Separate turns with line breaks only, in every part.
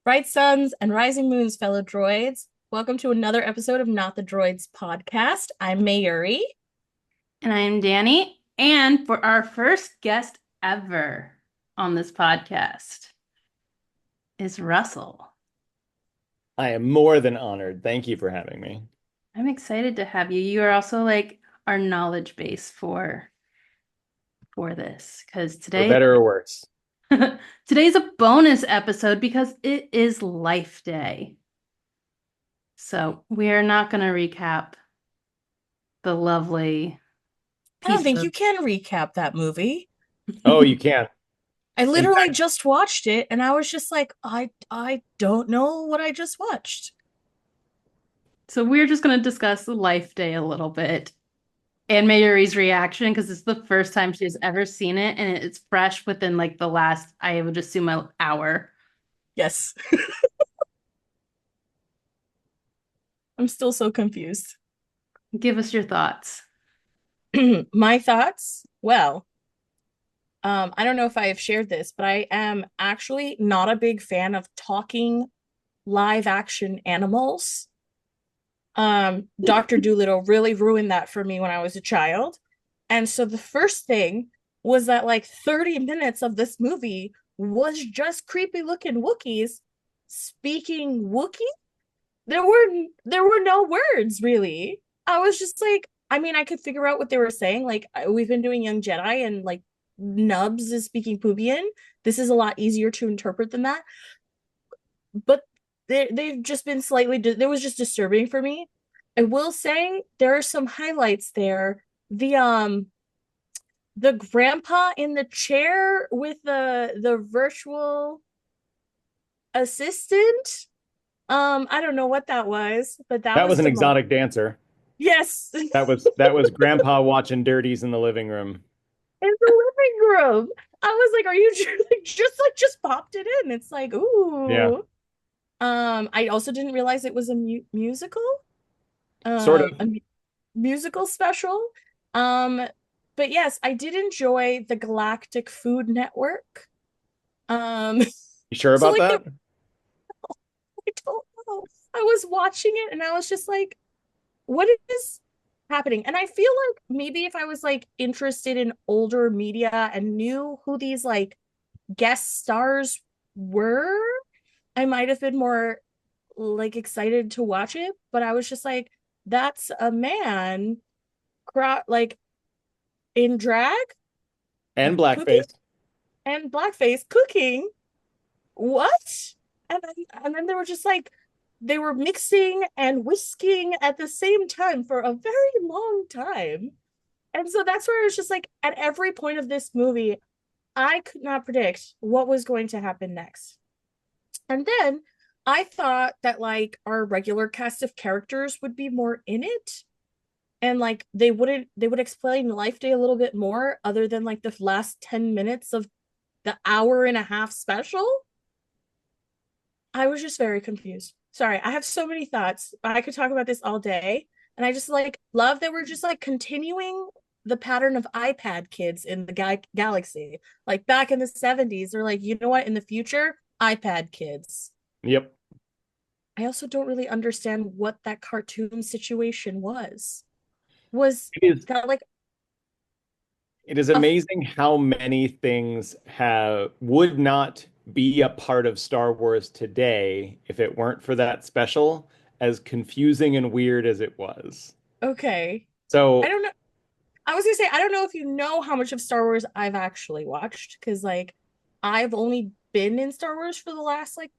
Bright suns and rising moons, fellow droids. Welcome to another episode of Not the Droids podcast. I'm Mayuri.
And I'm Danny. And for our first guest ever on this podcast is Russell.
I am more than honored. Thank you for having me.
I'm excited to have you. You are also like our knowledge base for this because
For better or worse.
today's a bonus episode because it is Life Day. So we are not going to recap the lovely
I don't
piece
think
of
you can recap that movie.
Oh, you can't.
I
In
literally
fact,
just watched it and I was just like, I don't know what I just watched.
So we're just going to discuss Life Day a little bit and Mayuri's reaction because it's the first time she's ever seen it and it's fresh within like the last, I would assume, an hour.
Yes. I'm still so confused.
Give us your thoughts.
My thoughts? Well, I don't know if I have shared this, but I am actually not a big fan of talking live action animals. Dr. Dolittle really ruined that for me when I was a child. And so the first thing was that like 30 minutes of this movie was just creepy looking Wookiees speaking Wookiee. There were no words really. I was just like, I mean, I could figure out what they were saying. Like we've been doing Young Jedi and like Nubs is speaking Poobian. This is a lot easier to interpret than that. But they've just been slightly there was just disturbing for me. I will say there are some highlights there. The grandpa in the chair with the virtual assistant. I don't know what that was, but that
that was
was
an
the moment.
exotic dancer.
Yes.
That was Grandpa watching Dirties in the living room.
In the living room. I was like, are you just popped it in? It's like,
Yeah,
ooh. I also didn't realize it was a musical.
sort of.
A musical special. Um, but yes, I did enjoy the Galactic Food Network. Um,
You sure
so
about
like
that?
I don't know. I was watching it and I was just like, what is happening? And I feel like maybe if I was like interested in older media and knew who these like guest stars were, I might have been more like excited to watch it. But I was just like, that's a man like in drag
And
cooking
blackface.
and blackface cooking. What? And then they were just like they were mixing and whisking at the same time for a very long time. And so that's where it was just like at every point of this movie, I could not predict what was going to happen next. And then I thought that like our regular cast of characters would be more in it and like they would explain Life Day a little bit more other than like the last 10 minutes of the hour and a half special. I was just very confused. Sorry, I have so many thoughts. I could talk about this all day. And I just like love that we're just like continuing the pattern of iPad kids in the galaxy. Like back in the 70s, they're like, you know what, in the future, iPad kids.
Yep.
I also don't really understand what that cartoon situation was. Was
It is
that like
it is
a
amazing how many things have would not be a part of Star Wars today if it weren't for that special, as confusing and weird as it was.
okay? I
So,
don't know. I was gonna say I don't know if you know how much of Star Wars I've actually watched because like I've only been in Star Wars for the last like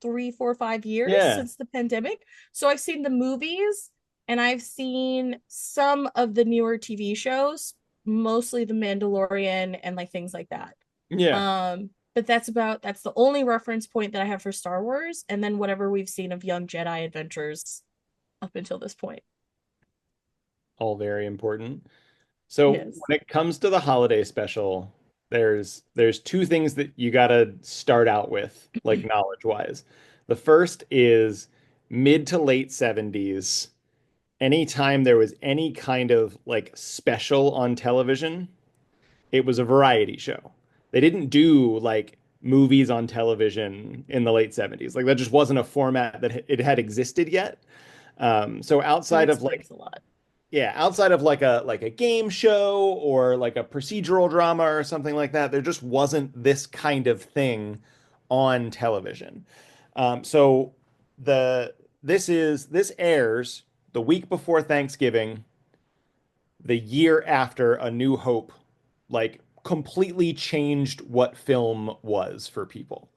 3, 4, 5 years
yeah.
since the pandemic. So I've seen the movies and I've seen some of the newer TV shows, mostly The Mandalorian and like things like that.
Yeah.
But that's the only reference point that I have for Star Wars, and then whatever we've seen of Young Jedi Adventures up until this point.
All very important. So
Yes.
when it comes to the holiday special, there's two things that you gotta start out with, like knowledge wise. The first is mid to late 70s. Anytime there was any kind of like special on television, it was a variety show. They didn't do like movies on television in the late 70s. Like that just wasn't a format that it had existed yet. So
That
outside of like
explains a lot.
yeah, outside of like a game show or like a procedural drama or something like that, there just wasn't this kind of thing on television. So the this airs the week before Thanksgiving, the year after A New Hope, like completely changed what film was for people.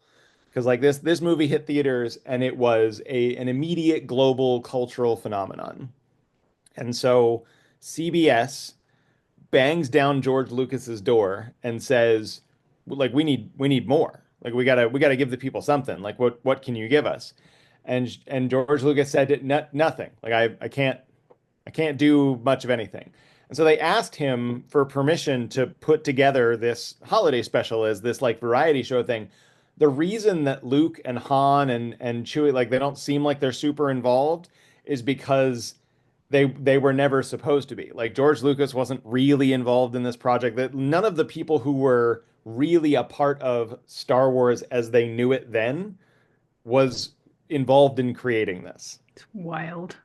Because like this movie hit theaters and it was a an immediate global cultural phenomenon. And so CBS bangs down George Lucas's door and says, like, we need more. Like we gotta give the people something. Like what can you give us? And George Lucas said nothing. Like I can't do much of anything. And so they asked him for permission to put together this holiday special as this like variety show thing. The reason that Luke and Han and Chewie like they don't seem like they're super involved is because they were never supposed to be. Like George Lucas wasn't really involved in this project. That none of the people who were really a part of Star Wars as they knew it then was involved in creating this.
It's wild.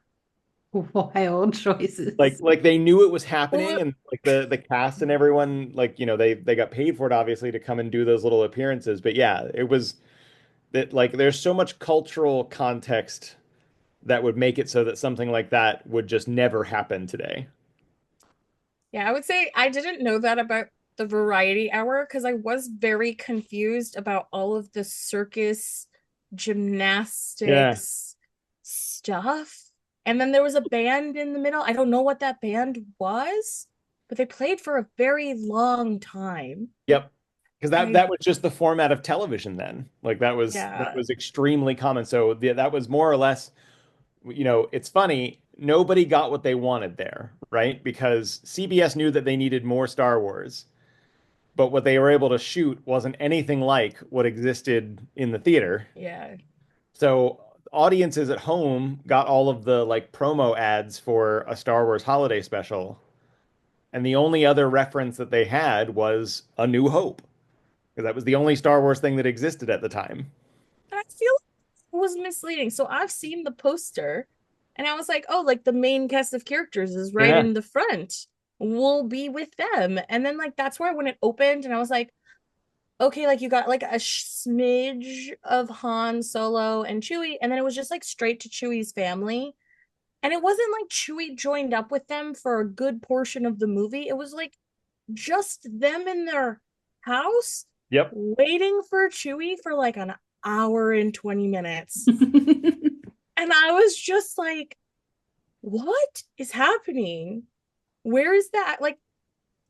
Wild choices.
Like they knew it was
Well,
happening and like the cast and everyone like you know they got paid for it obviously to come and do those little appearances. But yeah, it was that like there's so much cultural context that would make it so that something like that would just never happen today.
yeah, I would say I didn't know that about the variety hour because I was very confused about all of the circus
Yeah.
gymnastics stuff. And then there was a band in the middle. I don't know what that band was, but they played for a very long time.
Yep. Because
I,
that was just the format of television then. Like that
yeah,
was extremely common. So that was more or less, you know, it's funny, nobody got what they wanted there, right? Because CBS knew that they needed more Star Wars, but what they were able to shoot wasn't anything like what existed in the theater.
yeah.
So audiences at home got all of the like promo ads for a Star Wars holiday special, and the only other reference that they had was A New Hope, because that was the only Star Wars thing that existed at the time.
And I feel like it was misleading. So I've seen the poster and I was like, oh, like the main cast of characters is right
Yeah.
in the front. We'll be with them. And then like that's where when it opened and I was like, okay, like you got like a smidge of Han Solo and Chewie, and then it was just like straight to Chewie's family. And it wasn't like Chewie joined up with them for a good portion of the movie. It was like just them in their house
Yep.
waiting for Chewie for like an hour and 20 minutes. And I was just like, what is happening? Where is that? Like,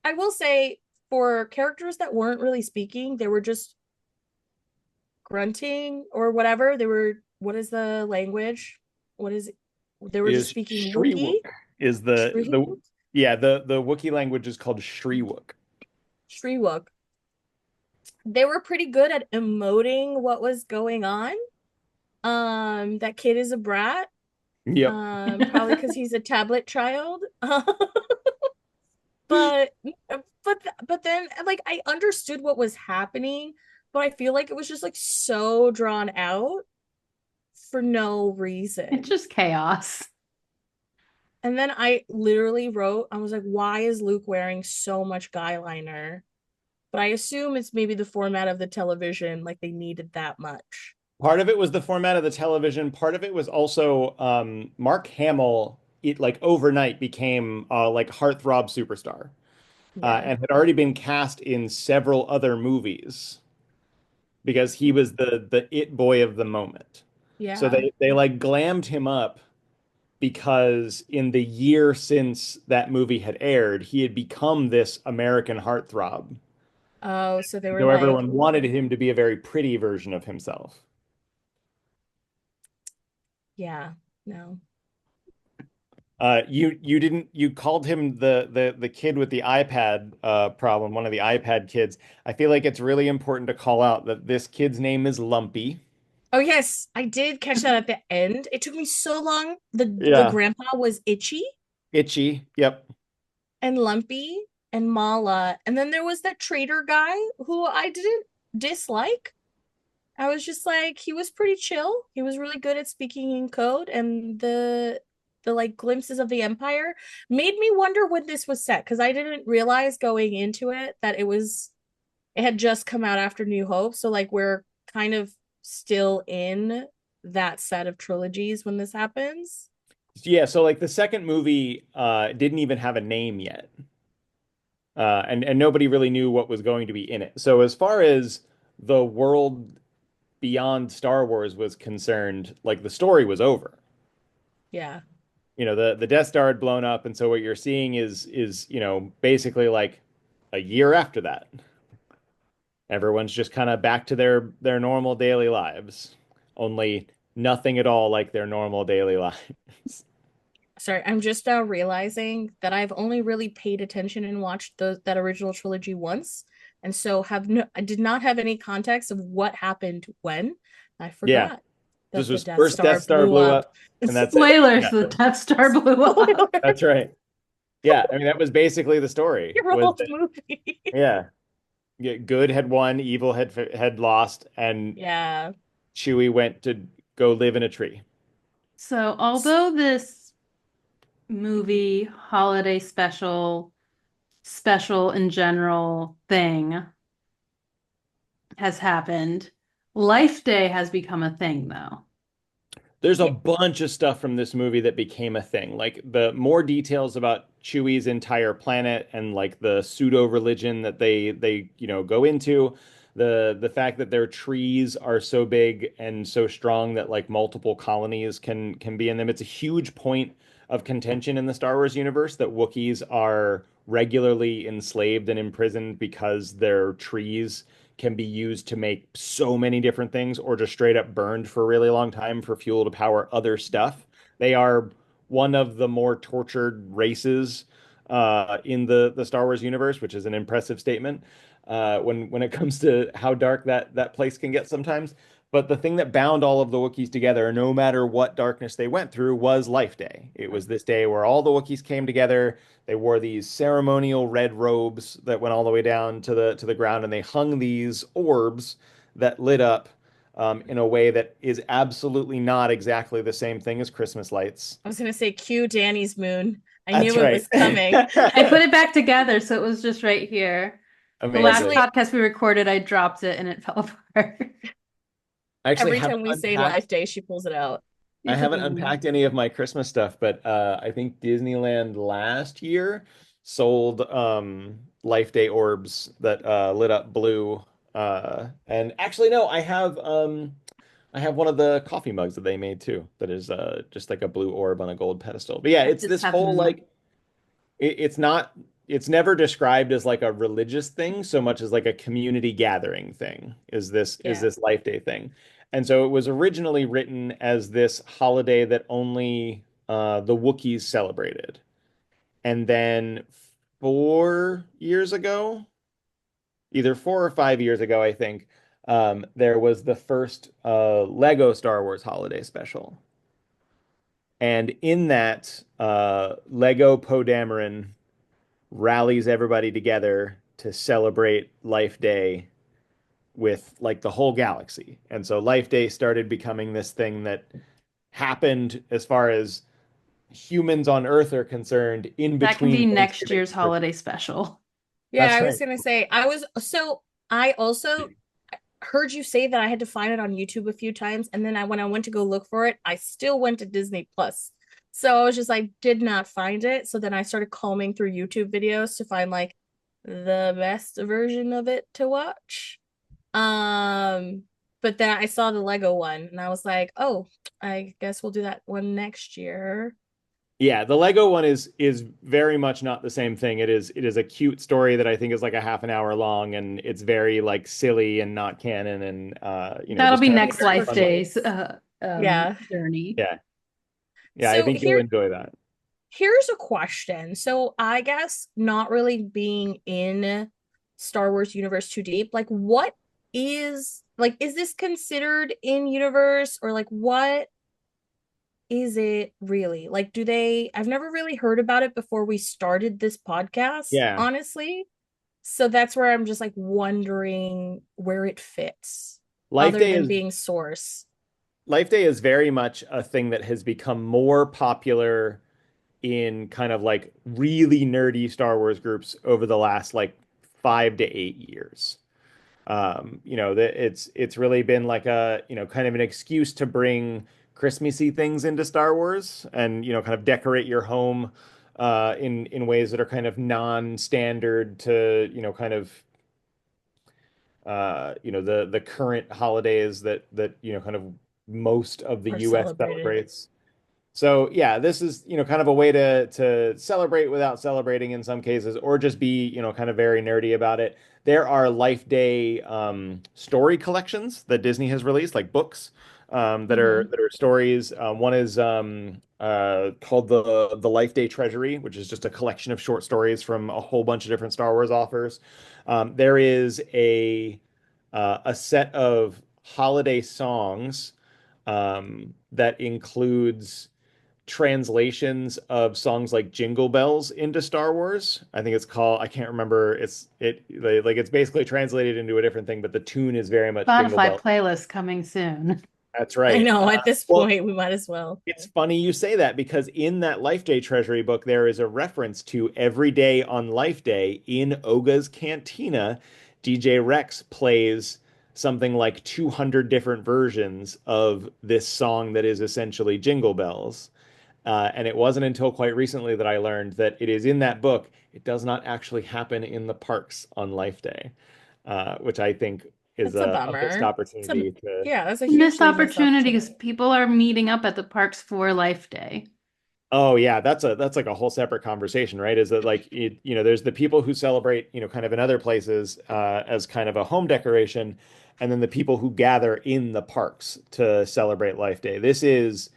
I will say for characters that weren't really speaking, they were just grunting or whatever. They were, what is the language? What is it? They were just
Is
speaking Wookiee.
Shriwook is the yeah, the Wookiee language is called Shriwook.
Shriwook. They were pretty good at emoting what was going on. That kid is a brat.
Yep.
Probably because he's a tablet child. but but then like I understood what was happening, but I feel like it was just like so drawn out for no reason.
It's just chaos.
And then I literally wrote, I was like, why is Luke wearing so much guy liner? But I assume it's maybe the format of the television, like they needed that much.
Part of it was the format of the television. Part of it was also Mark Hamill. It like overnight became like heartthrob superstar,
Yeah.
and had already been cast in several other movies because he was the it boy of the moment. So
Yeah.
they like glammed him up because in the year since that movie had aired, he had become this American heartthrob.
Oh, so they were
So
like,
everyone wanted him to be a very pretty version of himself.
yeah, no.
You didn't you called him the kid with the iPad problem, one of the iPad kids. I feel like it's really important to call out that this kid's name is Lumpy.
Oh yes, I did catch that at the end. It took me so long. The
Yeah.
grandpa was Itchy
Itchy. Yep.
and Lumpy and Mala. And then there was that traitor guy who I didn't dislike, I was just like, he was pretty chill. He was really good at speaking in code, and the like glimpses of the Empire made me wonder when this was set, because I didn't realize going into it that it had just come out after New Hope. So like we're kind of still in that set of trilogies when this happens.
Yeah, so like the second movie didn't even have a name yet. And nobody really knew what was going to be in it. So as far as the world beyond Star Wars was concerned, like the story was over.
Yeah.
The Death Star had blown up, and so what you're seeing is basically like a year after that. Everyone's just kind of back to their normal daily lives, only nothing at all like their normal daily lives.
Sorry, I'm just now realizing that I've only really paid attention and watched that original trilogy once, and so I did not have any context of what happened when. I
Yeah,
forgot
this
that the
was
Death
first Death
Star
Star
blew
blew
up.
up, and that's it.
Spoilers,
Yeah,
the Death Star blew up.
that's right. Yeah, I mean that was basically the story.
Your
Was
old
that
movie.
yeah, good had won, evil had lost, and
Yeah.
Chewie went to go live in a tree.
So, although this movie holiday special in general thing has happened, Life Day has become a thing, though.
There's a
Yeah.
bunch of stuff from this movie that became a thing. Like the more details about Chewie's entire planet and like the pseudo religion that they go into, the fact that their trees are so big and so strong that like multiple colonies can be in them. It's a huge point of contention in the Star Wars universe that Wookiees are regularly enslaved and imprisoned because their trees can be used to make so many different things or just straight up burned for a really long time for fuel to power other stuff. They are one of the more tortured races in the Star Wars universe, which is an impressive statement when it comes to how dark that place can get sometimes. But the thing that bound all of the Wookiees together, no matter what darkness they went through, was Life Day. It was this day where all the Wookiees came together. They wore these ceremonial red robes that went all the way down to the ground, and they hung these orbs that lit up in a way that is absolutely not exactly the same thing as Christmas lights.
I was gonna say cue Danny's moon. I
That's
knew it
right.
was coming.
I put it back together, so it was just right here. The last
Amazing.
podcast we recorded, I dropped it and it fell apart.
I actually
Every
haven't
time we say
unpacked.
Life Day, she pulls it out.
I haven't unpacked any of my Christmas stuff, but I think Disneyland last year sold Life Day orbs that lit up blue. And actually, no, I have one of the coffee mugs that they made too, that is just like a blue orb on a gold pedestal. But yeah,
I
it's
just
this
have
whole
them.
like it's not it's never described as like a religious thing so much as like a community gathering thing is
Yeah.
this Life Day thing. And so it was originally written as this holiday that only the Wookiees celebrated. And then 4 years ago, either 4 or 5 years ago, I think, there was the first Lego Star Wars holiday special. And in that, Lego Poe Dameron rallies everybody together to celebrate Life Day with like the whole galaxy. And so Life Day started becoming this thing that happened as far as humans on Earth are concerned in
That can be
between
next
Thanksgiving
year's
and Christmas.
holiday special.
Yeah,
That's
I was
right.
gonna say I also heard you say that I had to find it on YouTube a few times, and then when I went to go look for it, I still went to Disney Plus. So I was just like, did not find it. So then I started combing through YouTube videos to find like the best version of it to watch. Um, but then I saw the Lego one and I was like, oh, I guess we'll do that one next year.
Yeah, the Lego one is very much not the same thing. It is a cute story that I think is like a half an hour long, and it's very like silly and not canon, and
That'll
just
be
kind of
next
a very
Life
fun one.
Day's
Yeah.
journey.
Yeah, yeah, I
So
think you'll enjoy that.
here's a question. So I guess not really being in Star Wars universe too deep, like is this considered in universe, or like what is it really? Like I've never really heard about it before we started this podcast,
Yeah.
honestly. So that's where I'm just like wondering where it fits.
Life
other
Day
than
is
being Source.
Life Day is very much a thing that has become more popular in kind of like really nerdy Star Wars groups over the last like 5 to 8 years. That it's really been like a, kind of an excuse to bring Christmassy things into Star Wars and, kind of decorate your home in ways that are kind of non-standard to, kind of the current holidays that kind of most of the
Are
US
celebrated.
celebrates. So yeah, this is, kind of a way to celebrate without celebrating in some cases, or just be, kind of very nerdy about it. There are Life Day story collections that Disney has released, like books
Hmm.
that are stories. One is called the Life Day Treasury, which is just a collection of short stories from a whole bunch of different Star Wars authors. There is a set of holiday songs that includes translations of songs like Jingle Bells into Star Wars. I think it's called, I can't remember. It's basically translated into a different thing, but the tune is very much Jingle
Spotify
Bells.
playlist coming soon.
That's
I
right.
know at this
Well,
point we might as well.
it's funny you say that because in that Life Day Treasury book, there is a reference to every day on Life Day in Oga's Cantina. DJ Rex plays something like 200 different versions of this song that is essentially Jingle Bells. And it wasn't until quite recently that I learned that it is in that book. It does not actually happen in the parks on Life Day, which I think is
It's a
a missed
bummer. It's a
opportunity to.
Yeah, that's a
Missed
hugely missed
opportunities.
opportunity.
People are meeting up at the parks for Life Day.
Oh yeah, that's like a whole separate conversation, right? Is that like there's the people who celebrate, kind of in other places as kind of a home decoration, and then the people who gather in the parks to celebrate Life Day. This is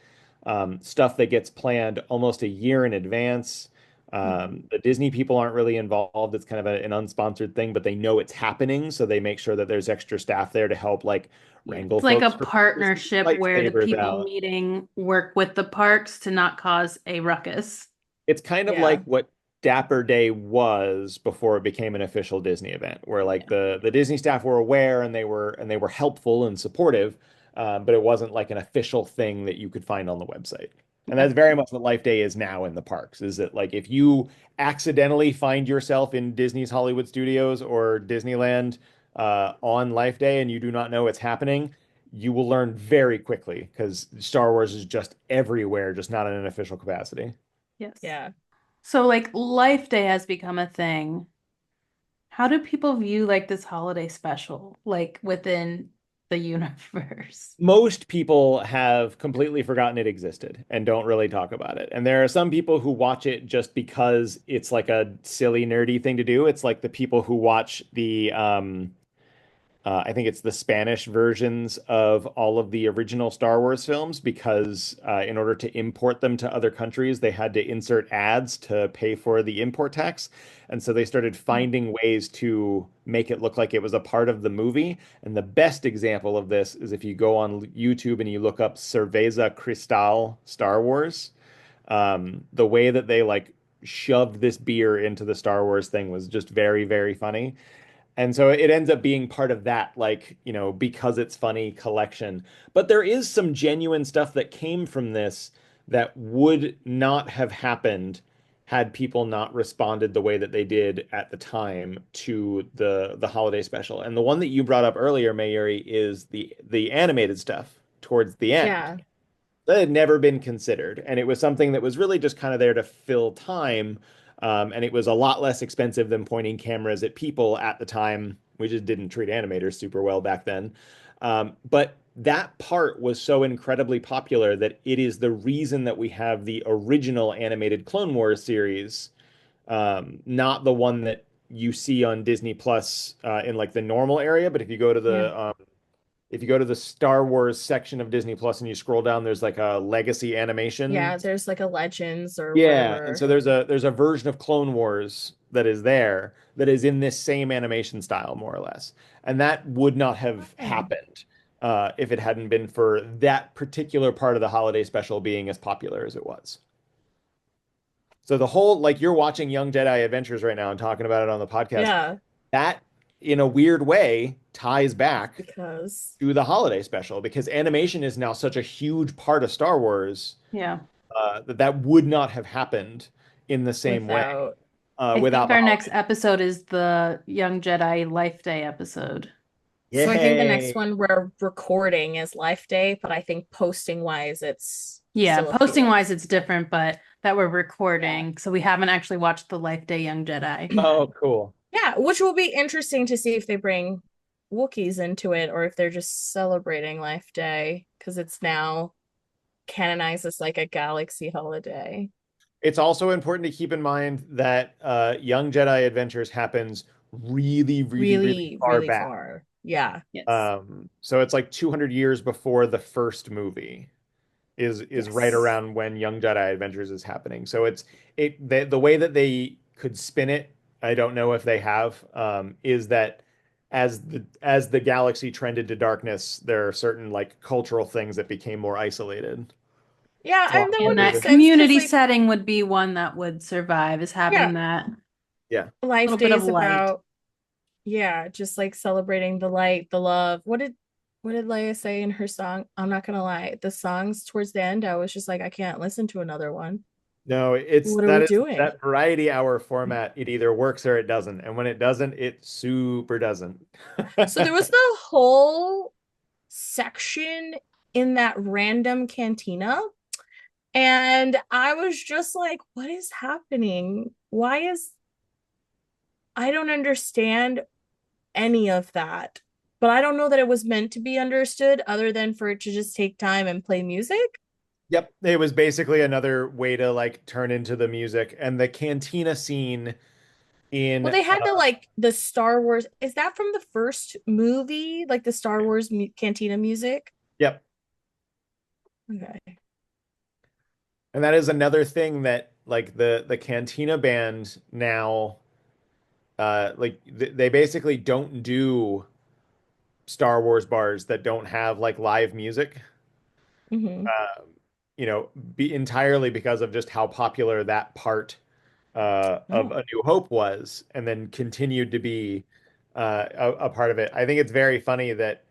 stuff that gets planned almost a year in advance.
Mhm.
The Disney people aren't really involved. It's kind of an unsponsored thing, but they know it's happening, so they make sure that there's extra staff there to help like
Yeah,
wrangle
it's like
folks
a
from
partnership where the
lightsabers
people
out.
meeting work with the parks to not cause a ruckus.
It's kind of
Yeah.
like what Dapper Day was before it became an official Disney event, where like
Yeah.
the Disney staff were aware and they were helpful and supportive, but it wasn't like an official thing that you could find on the website. And
Yeah.
that's very much what Life Day is now in the parks. Is that like if you accidentally find yourself in Disney's Hollywood Studios or Disneyland on Life Day and you do not know it's happening, you will learn very quickly because Star Wars is just everywhere, just not in an official capacity.
Yes.
Yeah.
So like Life Day has become a thing. How do people view like this holiday special, like within the universe?
Most people have completely forgotten it existed and don't really talk about it. And there are some people who watch it just because it's like a silly, nerdy thing to do. It's like the people who watch I think it's the Spanish versions of all of the original Star Wars films because in order to import them to other countries, they had to insert ads to pay for the import tax. And so they started finding ways to make it look like it was a part of the movie. And the best example of this is if you go on YouTube and you look up Cerveza Cristal Star Wars, the way that they like shoved this beer into the Star Wars thing was just very, very funny. And so it ends up being part of that, like, because it's funny collection. But there is some genuine stuff that came from this that would not have happened had people not responded the way that they did at the time to the holiday special. And the one that you brought up earlier, Mayuri, is the animated stuff towards the end
Yeah.
that had never been considered. And it was something that was really just kind of there to fill time. And it was a lot less expensive than pointing cameras at people at the time. We just didn't treat animators super well back then. But that part was so incredibly popular that it is the reason that we have the original animated Clone Wars series, not the one that you see on Disney Plus in like the normal area. But
Yeah.
if you go to the Star Wars section of Disney Plus and you scroll down, there's like a legacy animation.
Yeah, there's like a Legends or
Yeah, and
whatever.
so there's a version of Clone Wars that is there that is in this same animation style, more or less. And that would not have
Oh.
happened if it hadn't been for that particular part of the holiday special being as popular as it was. So the whole, like you're watching Young Jedi Adventures right now and talking about it on the podcast.
Yeah.
That in a weird way ties back
because
to the holiday special because animation is now such a huge part of Star Wars
Yeah.
that that would not have happened in the same way
without
I
without
think
the
our next
holiday.
episode is the Young Jedi Life Day episode.
so I think the next
Yay!
one we're recording is Life Day, but I think posting wise it's
Yeah,
still a few
posting
days.
wise it's different, but that we're
Yeah.
recording, so we haven't actually watched the Life Day Young Jedi.
Oh, cool.
Yeah, which will be interesting to see if they bring Wookiees into it or if they're just celebrating Life Day because it's now canonized as like a galaxy holiday.
It's also important to keep in mind that Young Jedi Adventures happens really, really, really
Really,
far
really
back.
far. Yeah.
Yes.
So it's like 200 years before the first movie is right
Yes.
around when Young Jedi Adventures is happening. So the way that they could spin it, I don't know if they have, is that as the galaxy trended to darkness, there are certain like cultural things that became more isolated.
Yeah,
It's a lot
and that would
And
make
harder
that
to,
sense because
community
like
setting would be one that would survive, is
yeah,
having that
yeah.
Life
little bit
Day
of
is
light.
about yeah, just like celebrating the light, the love. What did Leia say in her song? I'm not gonna lie. The songs towards the end, I was just like, I can't listen to another one.
No, it's
What are we
that is
doing?
that variety hour format. It either works or it doesn't. And when it doesn't, it super doesn't.
So there was the whole section in that random cantina, and I was just like, what is happening? I don't understand any of that. But I don't know that it was meant to be understood other than for it to just take time and play music.
Yep, it was basically another way to like turn into the music and the cantina scene
Well,
in
they had the Star Wars. Is that from the first movie? Like the Star Wars cantina music?
yep.
Okay.
And that is another thing that like the cantina band now like they basically don't do Star Wars bars that don't have like live music.
Hmm.
Um, you know, be entirely because of just how popular that part of
Oh.
A New Hope was, and then continued to be a part of it. I think it's very funny that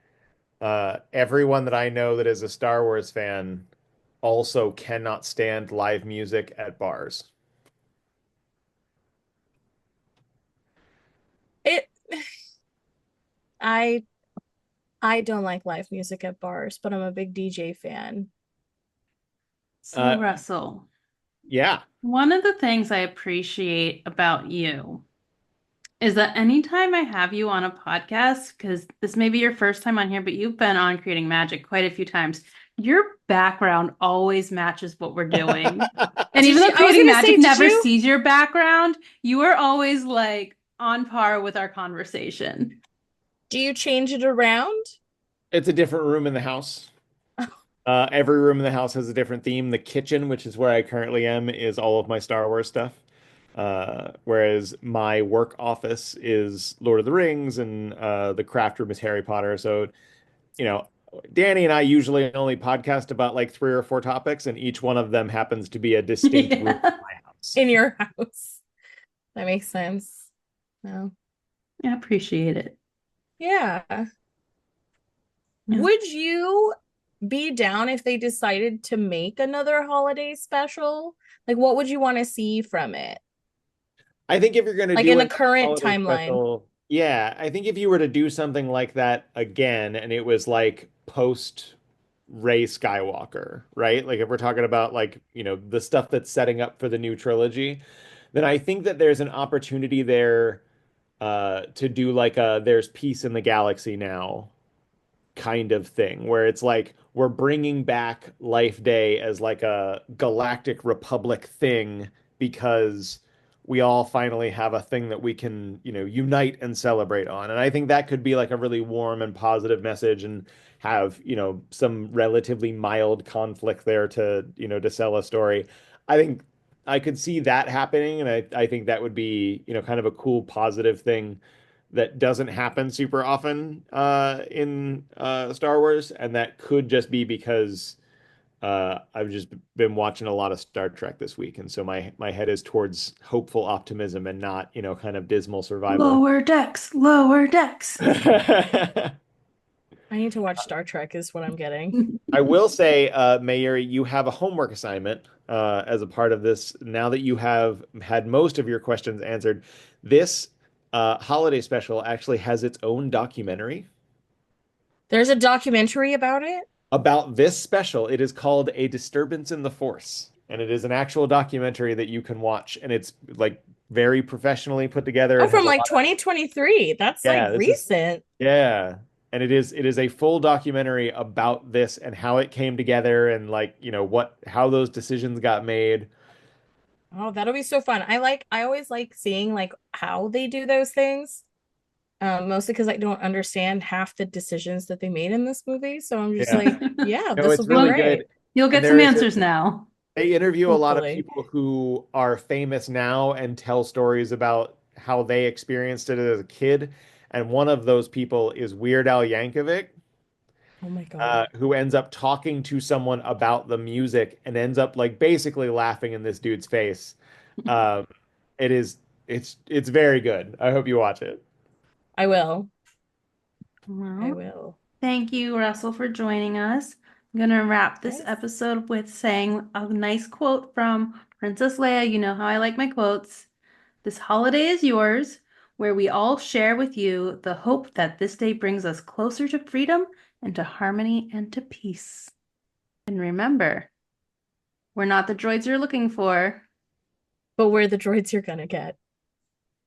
everyone that I know that is a Star Wars fan also cannot stand live music at bars.
It I I don't like live music at bars, but I'm a big DJ fan.
So,
Uh,
Russell,
yeah.
one of the things I appreciate about you is that anytime I have you on a podcast, because this may be your first time on here, but you've been on Creating Magic quite a few times, your background always matches what we're doing. And
Did
even
you
though
I was
Creating
gonna say,
Magic
did
never
you
sees your background, you are always like on par with our conversation.
do you change it around?
It's a different room in the house. Every room in the house has a different theme. The kitchen, which is where I currently am, is all of my Star Wars stuff. Whereas my work office is Lord of the Rings and the craft room is Harry Potter. So, you know, Danny and I usually only podcast about like three or four topics, and each one of them happens to be a distinct room in
Yeah.
my house.
In your house. That makes sense. No.
I appreciate it.
Yeah.
Yeah.
Would you be down if they decided to make another holiday special? Like, what would you want to see from it?
I think if you're going to
Like
do
in the
another
current
holiday
timeline?
special, yeah, I think if you were to do something like that again and it was like post Rey Skywalker, right? Like if we're talking about like, you know, the stuff that's setting up for the new trilogy, then I think that there's an opportunity there to do like a there's peace in the galaxy now kind of thing where it's like we're bringing back Life Day as like a Galactic Republic thing because we all finally have a thing that we can, you know, unite and celebrate on. And I think that could be like a really warm and positive message and have, you know, some relatively mild conflict there to, you know, to sell a story. I think I could see that happening, and I think that would be, you know, kind of a cool positive thing that doesn't happen super often in Star Wars, and that could just be because I've just been watching a lot of Star Trek this week, and so my head is towards hopeful optimism and not, kind of dismal survival.
Lower decks, lower decks.
I need to watch Star Trek is what I'm getting.
I will say, Mayuri, you have a homework assignment as a part of this. Now that you have had most of your questions answered, this holiday special actually has its own documentary
There's a documentary about it.
about this special. It is called A Disturbance in the Force, and it is an actual documentary that you can watch, and it's like very professionally put together.
Oh,
It has
from
a
like
lot
2023. That's
yeah,
like
this is
recent.
yeah. And it is a full documentary about this and how it came together and like, how those decisions got made.
Oh, that'll be so fun. I always like seeing like how they do those things. Mostly because I don't understand half the decisions that they made in this movie. So I'm just
Yeah.
like, yeah,
No,
this will
it's
be
really
Well,
great.
good.
you'll
And
get some
there is
answers now.
they interview a lot of
Hopefully.
people who are famous now and tell stories about how they experienced it as a kid. And one of those people is Weird Al Yankovic,
Oh my God.
who ends up talking to someone about the music and ends up like basically laughing in this dude's face. Um, it is it's very good. I hope you watch it.
I will. I
Well,
will.
thank you, Russell, for joining us. I'm gonna wrap this
Yes.
episode with saying a nice quote from Princess Leia. You know how I like my quotes. This holiday is yours, where we all share with you the hope that this day brings us closer to freedom and to harmony and to peace. And remember, we're not the droids you're looking for.
But we're the droids you're gonna get.